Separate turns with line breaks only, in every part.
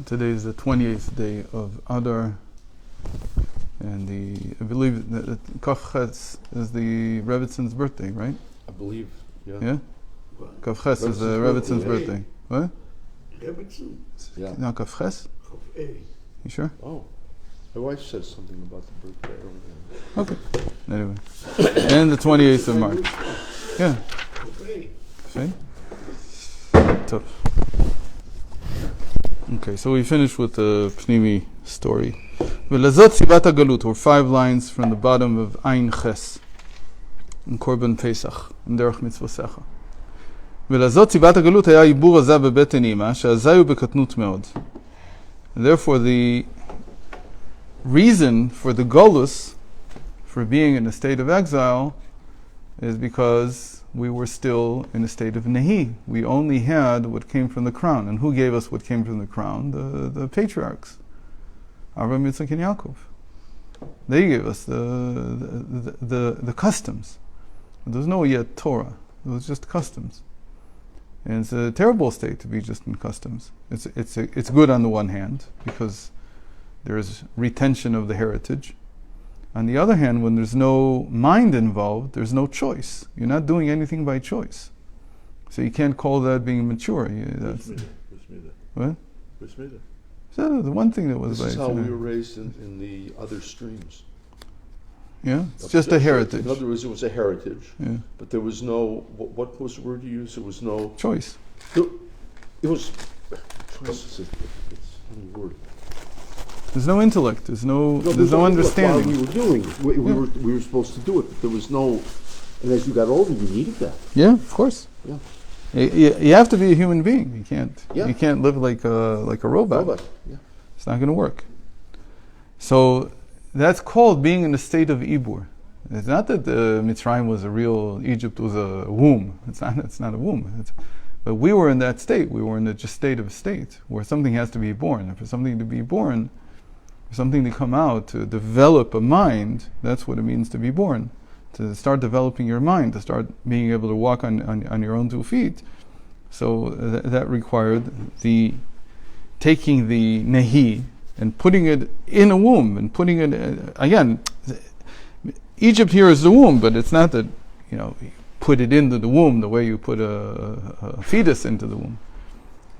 Today is the 28th day of Adar, and I believe that Kaf Ches is the Rebbitzon's birthday, right?
I believe, yeah.
Yeah? Kaf Ches is the Rebbitzon's birthday. What?
Rebbitzon?
Yeah.
No, Kaf Ches?
You
sure?
Oh. My wife says something about the birthday earlier.
Okay. Anyway. And the 28th of March. Yeah. See? Tough. Okay, so we finished with the Pnimi story. Velazot Sivat HaGalut, or 5 lines from the bottom of Ein Ches, in Korban Pesach, in Derech Mitzvosecha. Velazot Sivat HaGalut היה עיבור עזה בבטן אמא, שעזה הוא בקטנות מאוד. Therefore, the reason for the Golus, for being in a state of exile, is because we were still in a state of Nehi. We only had what came from the crown. And who gave us what came from the crown? The patriarchs. Avraham, Yitzchak, and Yaakov. They gave us the customs. There was no yet Torah. It was just customs. And it's a terrible state to be just in customs. It's good on the one hand, because there's retention of the heritage. On the other hand, when there's no mind involved, there's no choice. You're not doing anything by choice. So you can't call that being mature. What? So the one thing that was
this is how we were raised in the other streams.
Yeah? It's just a heritage.
In other words, it was a heritage.
Yeah.
But there was no, what was the word you used? There was no...
Choice.
It was... Choice is a word.
There's no intellect. There's no understanding.
While we were doing it, we were supposed to do it, but there was no. And as you got older, you needed that.
Yeah, of course.
Yeah.
You have to be a human being. You can't.
Yeah.
You can't live like a robot.
Yeah.
It's not going to work. So that's called being in a state of ibur. It's not that Mitzrayim was a real. Egypt was a womb. It's not a womb. But we were in that state. We were in the just state of state where something has to be born. And for something to be born, something to come out, to develop a mind, that's what it means to be born. To start developing your mind, to start being able to walk on your own 2 feet. So that required the taking the nehi and putting it in a womb and putting it, again, Egypt here is the womb, but it's not that, you put it into the womb the way you put a fetus into the womb.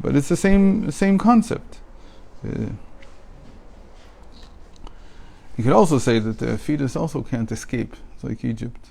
But it's the same concept. You could also say that the fetus also can't escape. It's like Egypt.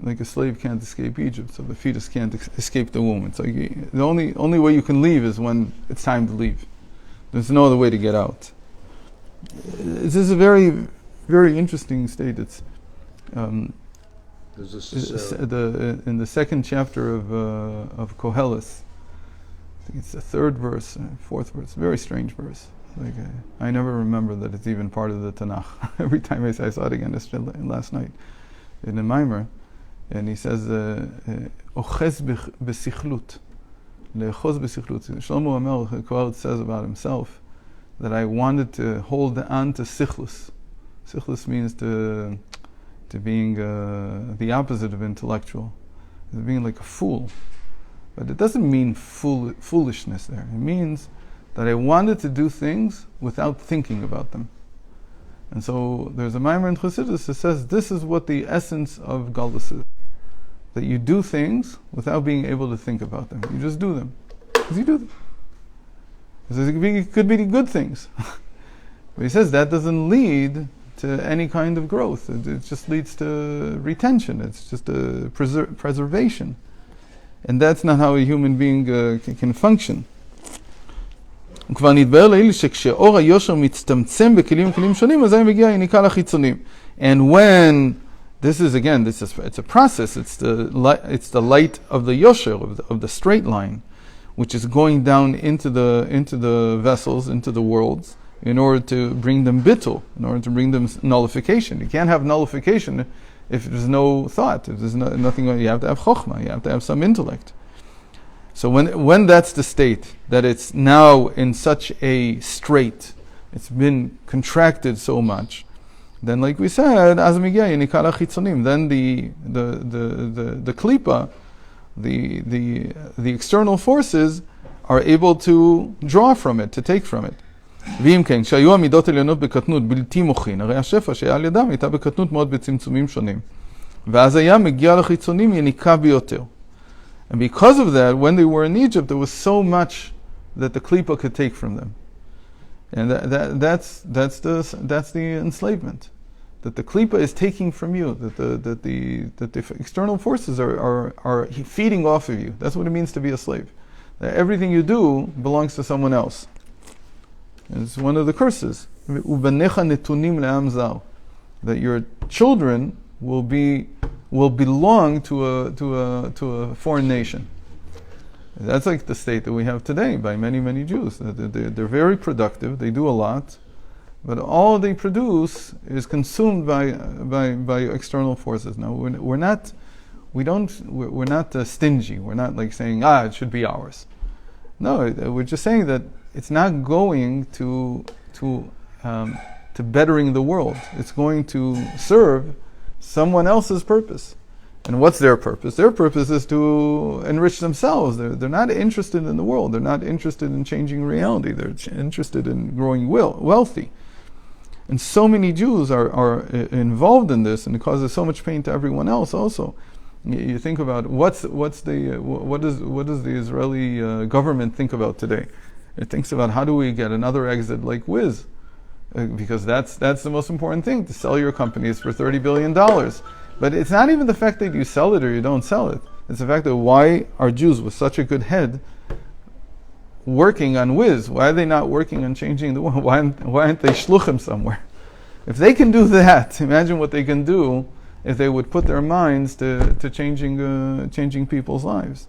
Like a slave can't escape Egypt, so the fetus can't escape the womb. It's like the only way you can leave is when it's time to leave. There's no other way to get out. This is a very, very interesting state. It's in the second chapter of Koheles. I think it's the 3rd verse, 4th verse. Very strange verse. Like I never remember that it's even part of the Tanakh. Every time I saw it again last night in the Maimer, and he says, "Ochez b'sichlut, le'choz b'sichlut." Shlomo HaMelech says about himself that I wanted to hold on to sichlus. Sichlus means to being the opposite of intellectual, being like a fool. But it doesn't mean foolishness there. It means that I wanted to do things without thinking about them. And so there's a Maimer in Chassidus that says this is what the essence of Galus is. That you do things without being able to think about them. You just do them. Because you do them. He says it could be good things. But he says that doesn't lead to any kind of growth. It just leads to retention. It's just a preservation. And that's not how a human being can function. וכבר נתבהר לעיל שכשאור היושר מצטמצם בכלים שונים, אז מגיע היניקה לחיצונים. And when this is it's a process. It's the light of the yosher, of the straight line, which is going down into the vessels, into the worlds, in order to bring them bittul, in order to bring them nullification. You can't have nullification if there's no thought, if there's nothing. You have to have chokhmah. You have to have some intellect. So when that's the state, that it's now in such a strait, it's been contracted so much, then like we said, then the klipa, the external forces are able to draw from it, to take from it. ואם כן, כשהיו המידות עליונות בקטנות בלתי מוחין, הרי השפע שהיה על ידם הייתה בקטנות מאוד בצמצומים שונים. ואז היה מגיע לחיצונים יניקה ביותר. And because of that, when they were in Egypt, there was so much that the klipa could take from them. And that's the enslavement. That the klipa is taking from you, that the external forces are feeding off of you. That's what it means to be a slave. That everything you do belongs to someone else. It's one of the curses. That your children will belong to a foreign nation. That's like the state that we have today by many Jews. They're very productive. They do a lot, but all they produce is consumed by external forces. Now we're not stingy. We're not like saying it should be ours. No, we're just saying that it's not going to bettering the world. It's going to serve someone else's purpose. And what's their purpose? Their purpose is to enrich themselves. They're not interested in the world. They're not interested in changing reality. They're interested in growing wealthy. And so many Jews are involved in this, and it causes so much pain to everyone else also. You think about what does the Israeli government think about today? It thinks about how do we get another exit like Wiz, because that's the most important thing, to sell your companies for $30 billion. But it's not even the fact that you sell it or you don't sell it. It's the fact that why are Jews with such a good head working on Wiz? Why are they not working on changing the world? Why aren't they shluchim somewhere? If they can do that, imagine what they can do if they would put their minds to changing people's lives.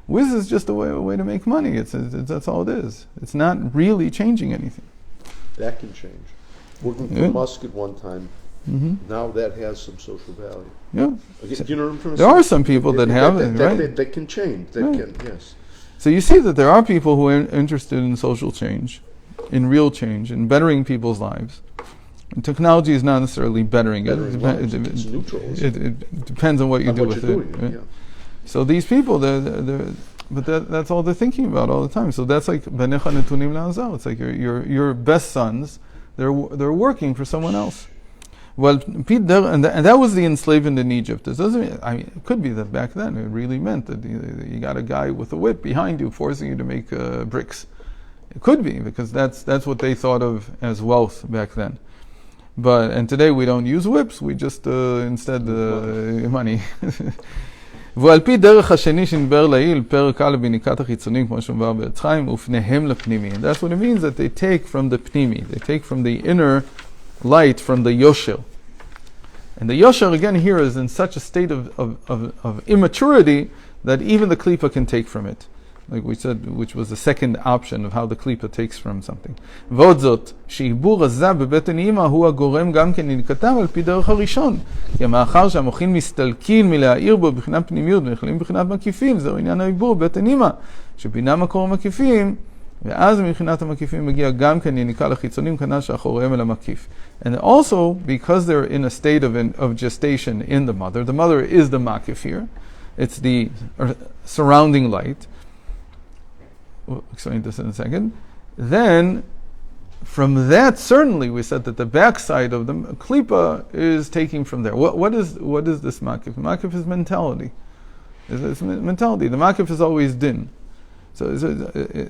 Wiz is just a way to make money. That's all it is. It's not really changing anything.
That can change. Working for Musk at one time, now that has some social value.
Yeah.
Do you know what I'm trying to say?
There are some people that have it, right?
That can change. Yes.
So you see that there are people who are interested in social change, in real change, in bettering people's lives. And technology is not necessarily bettering it.
It's neutral.
It depends on what you do with it. Right? Yeah. So these people, that's all they're thinking about all the time. So that's like Benecha Netunim Le'azal. It's like your best sons. They're working for someone else. Well, and that was the enslavement in Egypt. It it could be that back then it really meant that you got a guy with a whip behind you forcing you to make bricks. It could be, because that's what they thought of as wealth back then. And today we don't use whips. We just instead money. ועל פי דרך השני שנדבר לעיל, פרק א' בניקת החיצונים, כמו שמובא בעץ חיים, ופניהם לפנימי. And that's what it means, that they take from the pnimi. They take from the inner light, from the yosher. And the yosher, again, here is in such a state of immaturity that even the klipa can take from it. Like we said, which was the second option of how the klipa takes from something. ועוד זאת, שעיבור הזה בבטן אימא הוא הגורם גם כן לנקתם על פי דרך הראשון. כי מאחר שהמוחין מסתלקים מלהאיר בו בבחינת פנימיות ונכלים בבחינת מקיפים, זהו עניין העיבור בבטן אימא, שבינה מקור המקיפים, ואז מבחינת המקיפים מגיע גם כן יניקה לחיצונים כנ"ל שאחוריהם אל המקיף. And also, because they're in a state of gestation in the mother is the makif here. It's the surrounding light. We'll explain this in a second. Then, from that, certainly we said that the backside of the klipa is taking from there. What is this makif? Makif is mentality. It's mentality. The makif is always din. So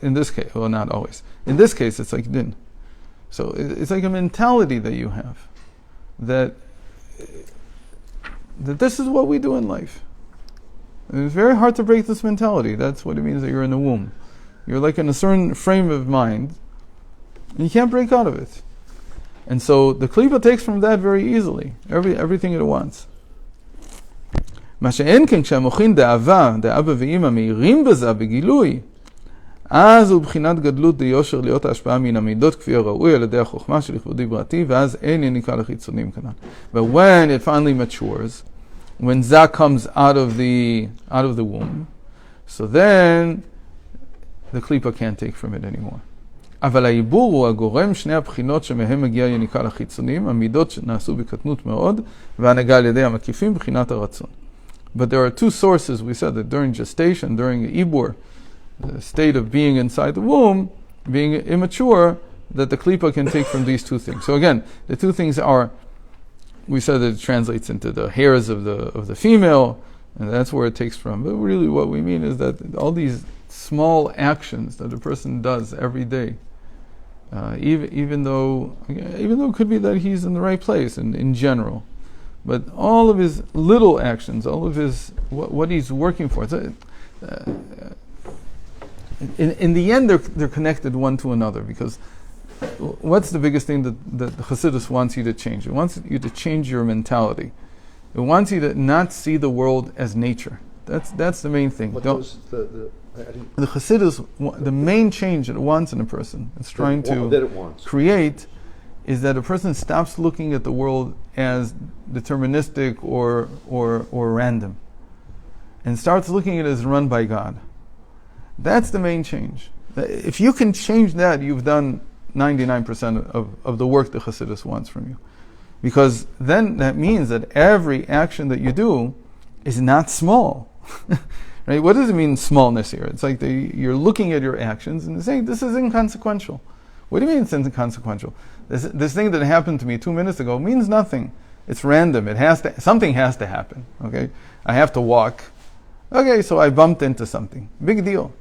in this case, well, not always. In this case, it's like din. So it's like a mentality that you have, that this is what we do in life. And it's very hard to break this mentality. That's what it means that you're in the womb. You're like in a certain frame of mind, and you can't break out of it. And so the klipa takes from that very easily, everything it wants. מה שאין כן כשהמוחין דאבה, דאבא ואמא מאירים בזה בגילוי, אז הוא בחינת גדלות דיושר להיות ההשפעה מן המידות כפי הראוי על ידי החוכמה של לכבודי בראתי, ואז אין יניקה לחיצונים כנ"ל. But when it finally matures, when Zah comes out of the womb, so then the klipa can't take from it anymore. אבל העיבור הוא הגורם שני הבחינות שמהם מגיע יניקה לחיצונים, המידות שנעשו בקטנות מאוד, והנהגה על ידי המקיפים בחינת הרצון. But there are two sources. We said that during gestation, during Ibur, state of being inside the womb, being immature, that the klipa can take from these two things. So again, the two things are, we said that it translates into the hairs of the female, and that's where it takes from. But really what we mean is that all these small actions that a person does every day, even though it could be that he's in the right place in general, but all of his little actions, all of his what he's working for, in the end they're connected one to another, because what's the biggest thing that Chassidus wants you to change? It wants you to change your mentality. It wants you to not see the world as nature. That's the main thing.
What was the
Chassidus, the main change it wants in a person, it's trying to create, is that a person stops looking at the world as deterministic or random, and starts looking at it as run by God. That's the main change. If you can change that, you've done 99% of the work that Chassidus wants from you. Because then that means that every action that you do is not small. Right? What does it mean, smallness here? It's like you're looking at your actions and saying, this is inconsequential. What do you mean it's inconsequential? This thing that happened to me 2 minutes ago means nothing. It's random. Something has to happen. Okay? I have to walk. Okay, so I bumped into something. Big deal.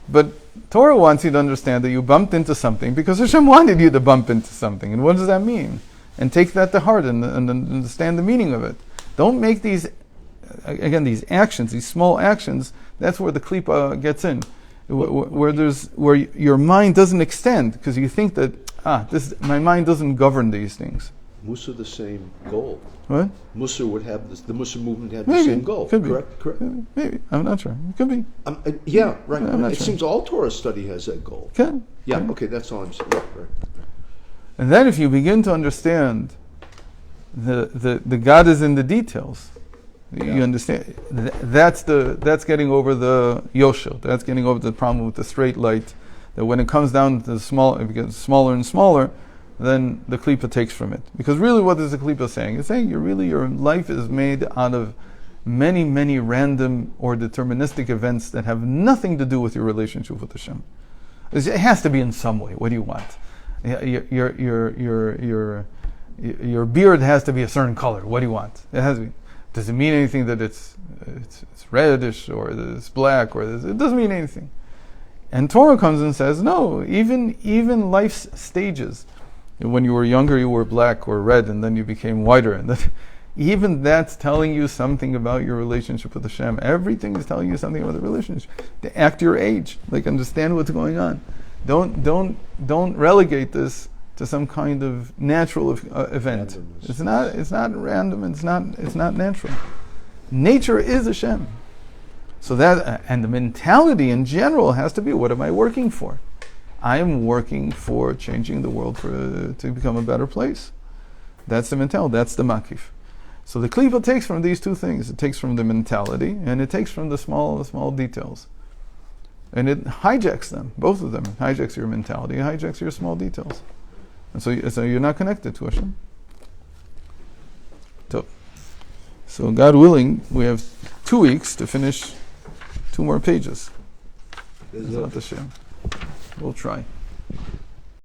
But Torah wants you to understand that you bumped into something because Hashem wanted you to bump into something. And what does that mean? And take that to heart and understand the meaning of it. Don't make these actions, these small actions, that's where the klipa gets in. Where your mind doesn't extend, because you think that, my mind doesn't govern these things.
Mussar the same goal.
What?
Mussar would have this. The Mussar movement had
Maybe.
the same goal.
Could be.
Correct.
Maybe. I'm not sure. It could be.
Yeah, right.
I'm not
It
sure.
seems all Torah study has that goal.
Could.
Yeah. Okay, that's all I'm saying. Right.
And then if you begin to understand the God is in the details, you understand that's getting over the yosher. That's getting over the problem with the straight light. That when it comes down to it gets smaller and smaller, then the klipa takes from it. Because really, what is the klipa saying? It's saying your life is made out of many, many random or deterministic events that have nothing to do with your relationship with Hashem. It has to be in some way. What do you want? Your beard has to be a certain color. What do you want? It has to be. Does it mean anything that it's reddish or that it's black or it doesn't mean anything? And Torah comes and says, no, even life's stages. When you were younger, you were black or red, and then you became whiter, and even that's telling you something about your relationship with Hashem. Everything is telling you something about the relationship. To act your age, understand what's going on. Don't relegate this to some kind of natural event. It's not random. It's not natural. Nature is Hashem. So and the mentality in general has to be: what am I working for? I am working for changing the world to become a better place. That's the mentality. That's the makif. So the klipa takes from these two things. It takes from the mentality, and it takes from the small details. And it hijacks them, both of them. It hijacks your mentality, it hijacks your small details. And so you're not connected to Hashem. So God willing, we have 2 weeks to finish 2 more pages. We'll try.